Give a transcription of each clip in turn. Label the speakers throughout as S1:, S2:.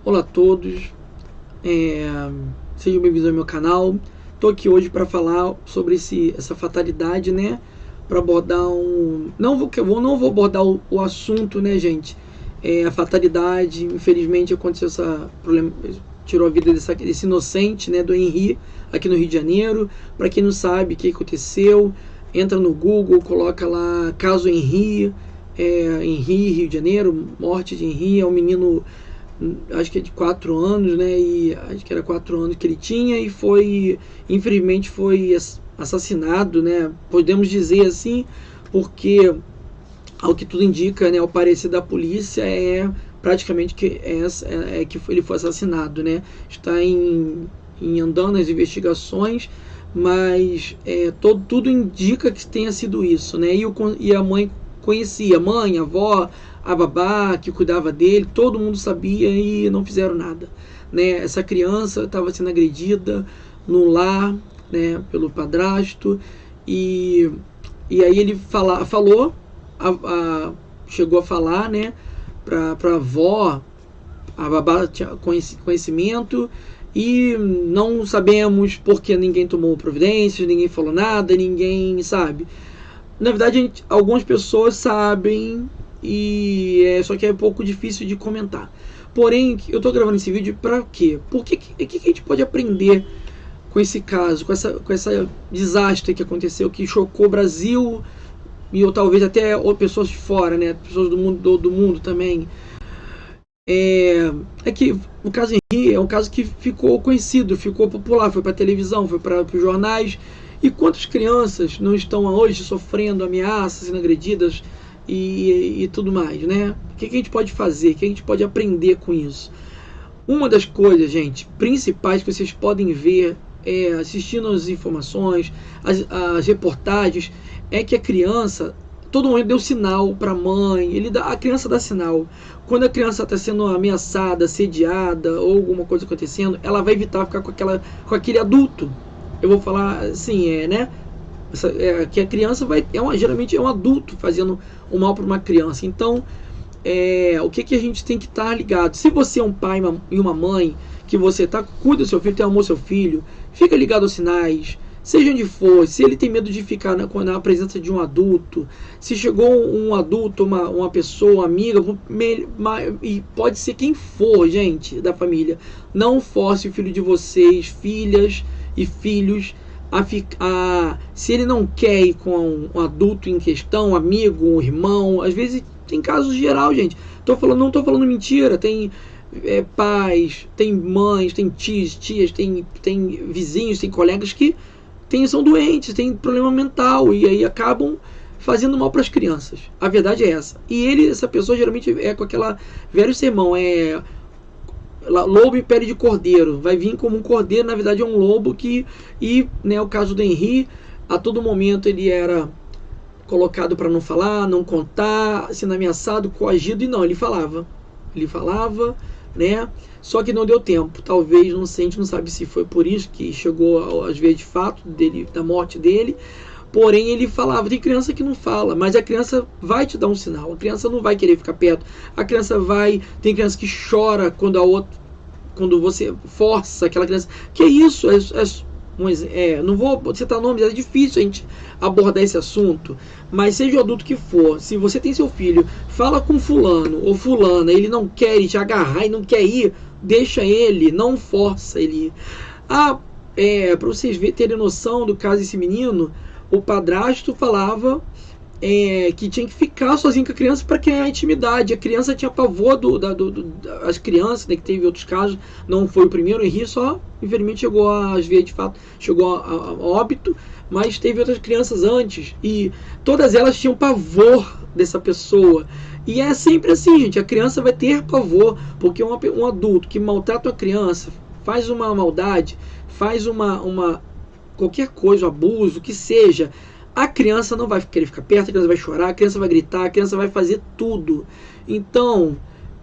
S1: Olá a todos, sejam bem-vindos ao meu canal. Estou aqui hoje para falar sobre essa fatalidade, né? Para abordar não vou abordar o assunto, né, gente? A fatalidade, infelizmente aconteceu problema, tirou a vida desse inocente, né, do Henri, aqui no Rio de Janeiro. Para quem não sabe o que aconteceu, entra no Google, coloca lá caso Henri, Henri, Rio de Janeiro, morte de Henri. É um menino, acho que é de 4 anos, né? E acho que era 4 anos que ele tinha e infelizmente foi assassinado, né? Podemos dizer assim, porque ao que tudo indica, né? Ao parecer da polícia praticamente que ele foi assassinado, né? Está andando as investigações, mas tudo indica que tenha sido isso, né? E a mãe conhecia, a mãe, a avó, a babá que cuidava dele, todo mundo sabia e não fizeram nada, né? Essa criança estava sendo agredida no lar, né, pelo padrasto, e aí ele falou, chegou a falar, né, para a avó, a babá tinha conhecimento, e não sabemos porque ninguém tomou providências, ninguém falou nada, ninguém sabe. Na verdade, algumas pessoas sabem, só que é um pouco difícil de comentar. Porém, eu estou gravando esse vídeo para quê? Porque que a gente pode aprender com esse caso, com essa desastre que aconteceu, que chocou o Brasil e talvez até pessoas de fora, né? Pessoas do mundo também. Que o caso Henri é um caso que ficou conhecido, ficou popular, foi para televisão, foi para os jornais. E quantas crianças não estão hoje sofrendo ameaças, sendo agredidas e tudo mais, né? O que a gente pode fazer? O que a gente pode aprender com isso? Uma das coisas, gente, principais que vocês podem ver assistindo as informações, as reportagens, é que a criança, todo mundo deu sinal para a mãe, a criança dá sinal. Quando a criança está sendo ameaçada, assediada ou alguma coisa acontecendo, ela vai evitar ficar com aquele adulto. Eu vou falar assim, né? Que a criança geralmente é um adulto fazendo o mal para uma criança. Então, o que a gente tem que estar ligado? Se você é um pai e uma mãe, que você cuida do seu filho, tem amor ao seu filho, fica ligado aos sinais, seja onde for. Se ele tem medo de ficar na presença de um adulto, se chegou um adulto, uma pessoa, amiga, e pode ser quem for, gente, da família, não force o filho de vocês, filhas e filhos, se ele não quer ir com um adulto em questão, um amigo, um irmão. Às vezes tem casos geral, gente. Não estou falando mentira. Tem pais, tem mães, tem tios, tias, tem vizinhos, tem colegas que são doentes, têm problema mental e aí acabam fazendo mal para as crianças. A verdade é essa. E essa pessoa geralmente com aquela velho sermão, lobo em pele de cordeiro, vai vir como um cordeiro, na verdade é um lobo né, o caso do Henri, a todo momento ele era colocado para não falar, não contar, sendo ameaçado, coagido, e não, ele falava, né, só que não deu tempo, talvez, não sei, a gente não sabe se foi por isso que chegou às vezes de fato da morte dele. Porém, ele falava. Tem criança que não fala, mas a criança vai te dar um sinal. A criança não vai querer ficar perto. A criança vai. Tem criança que chora quando você força aquela criança. Que é isso? Não vou citar nomes, é difícil a gente abordar esse assunto. Mas seja o adulto que for, se você tem seu filho, fala com fulano ou fulana, ele não quer te agarrar e não quer ir, deixa ele, não força ele. Para vocês terem noção do caso desse menino, o padrasto falava que tinha que ficar sozinho com a criança para criar intimidade. A criança tinha pavor as crianças, né, que teve outros casos, não foi o primeiro. O Henri só, infelizmente, chegou a óbito, mas teve outras crianças antes, e todas elas tinham pavor dessa pessoa. E é sempre assim, gente, a criança vai ter pavor, porque um adulto que maltrata uma criança, faz uma maldade, faz qualquer coisa, abuso, que seja, a criança não vai querer ficar perto, a criança vai chorar, a criança vai gritar, a criança vai fazer tudo. Então,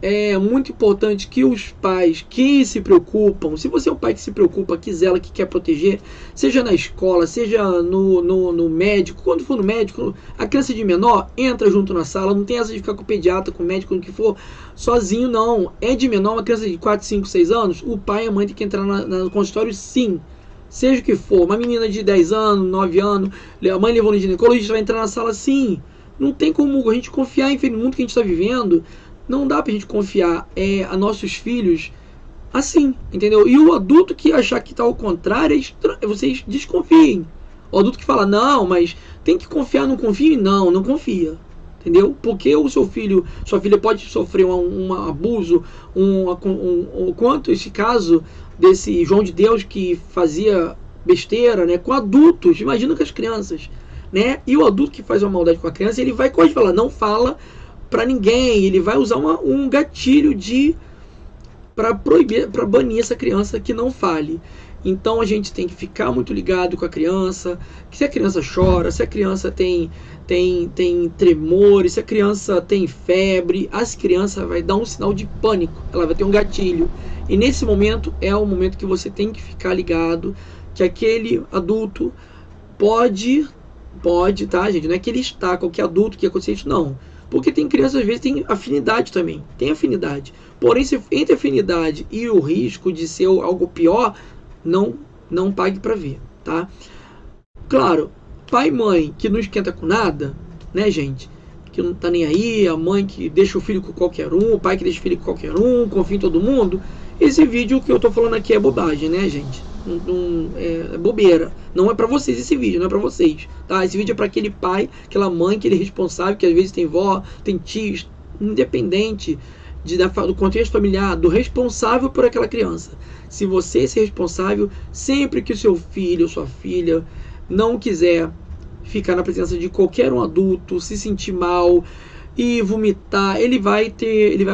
S1: é muito importante que os pais que se preocupam, se você é um pai que se preocupa, que zela, que quer proteger, seja na escola, seja no médico, quando for no médico, a criança de menor entra junto na sala, não tem essa de ficar com o pediatra, com o médico, no que for, sozinho não. É de menor, uma criança de 4, 5, 6 anos, o pai e a mãe tem que entrar no consultório sim. Seja o que for, uma menina de 10 anos, 9 anos, a mãe levou no ginecologista, vai entrar na sala sim. Não tem como a gente confiar, enfim, no mundo que a gente está vivendo. Não dá pra gente confiar a nossos filhos assim, entendeu? E o adulto que achar que tá ao contrário, vocês desconfiem. O adulto que fala, não, mas tem que confiar, não confia, não confia. Entendeu? Porque o seu filho, sua filha pode sofrer um abuso, quanto esse caso desse João de Deus que fazia besteira, né, com adultos, imagina com as crianças, né? E o adulto que faz uma maldade com a criança, ele vai correr falar, não fala para ninguém, ele vai usar um gatilho para proibir, para banir essa criança que não fale. Então a gente tem que ficar muito ligado com a criança, que se a criança chora, se a criança tem tremores, se a criança tem febre, as crianças vai dar um sinal de pânico, ela vai ter um gatilho. E nesse momento é o momento que você tem que ficar ligado, que aquele adulto pode, tá, gente? Não é que ele está, qualquer adulto que aconteça isso, não. Porque tem crianças, às vezes, tem afinidade também. Tem afinidade. Porém, se entre a afinidade e o risco de ser algo pior, não pague para ver, tá? Claro, pai e mãe que não esquenta com nada, né, gente? Que não tá nem aí, a mãe que deixa o filho com qualquer um, o pai que deixa o filho com qualquer um, confia em todo mundo. Esse vídeo que eu tô falando aqui é bobagem, né, gente? É bobeira. Não é pra vocês esse vídeo, não é pra vocês, tá? Esse vídeo é pra aquele pai, aquela mãe, aquele responsável, que às vezes tem vó, tem tios, independente do contexto familiar, do responsável por aquela criança. Se você ser responsável, sempre que o seu filho ou sua filha não quiser ficar na presença de qualquer um adulto, se sentir mal e vomitar, ele vai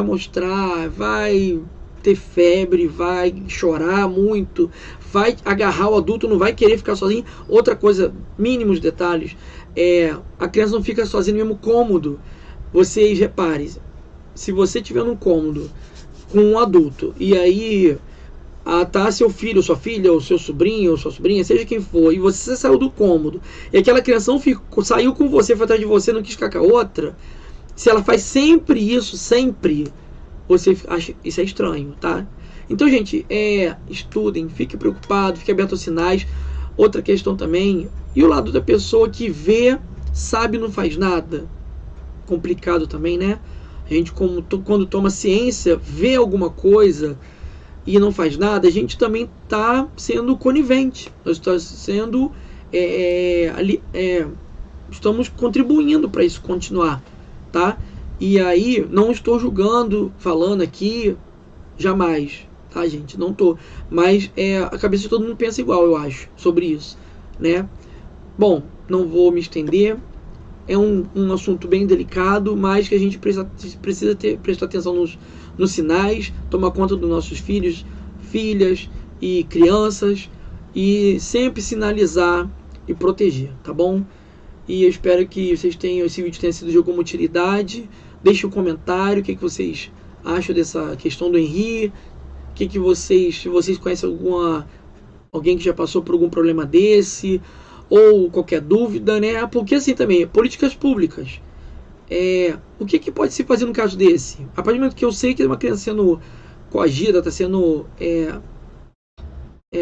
S1: mostrar, vai ter febre, vai chorar muito, vai agarrar o adulto, não vai querer ficar sozinho. Outra coisa, mínimos detalhes, a criança não fica sozinha no mesmo cômodo. Vocês reparem, se você estiver num cômodo com um adulto e aí tá seu filho, sua filha, ou seu sobrinho, ou sua sobrinha, seja quem for, e você saiu do cômodo e aquela criança não saiu com você, foi atrás de você, não quis ficar com a outra, se ela faz sempre isso, você acha isso é estranho, tá? Então, gente, estudem, fiquem preocupados, fiquem abertos aos sinais. Outra questão também, e o lado da pessoa que vê, sabe, não faz nada. Complicado também, né? A gente, quando toma ciência, vê alguma coisa e não faz nada, a gente também está sendo conivente. Nós estamos sendo estamos contribuindo para isso continuar, tá? E aí, não estou julgando, falando aqui, jamais, tá, gente? Não tô. Mas a cabeça de todo mundo pensa igual, eu acho, sobre isso, né? Bom, não vou me estender. É um assunto bem delicado, mas que a gente precisa prestar atenção nos sinais, tomar conta dos nossos filhos, filhas e crianças, e sempre sinalizar e proteger, tá bom? E eu espero que esse vídeo tenha sido de alguma utilidade. Deixe um comentário, o que vocês acham dessa questão do Henri, se vocês conhecem alguém que já passou por algum problema desse, ou qualquer dúvida, né? Porque assim também, políticas públicas. O que pode se fazer no caso desse? A partir do momento que eu sei que uma criança sendo coagida, está sendo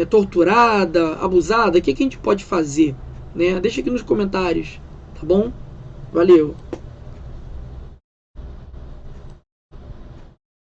S1: torturada, abusada, o que a gente pode fazer? Né? Deixa aqui nos comentários, tá bom? Valeu!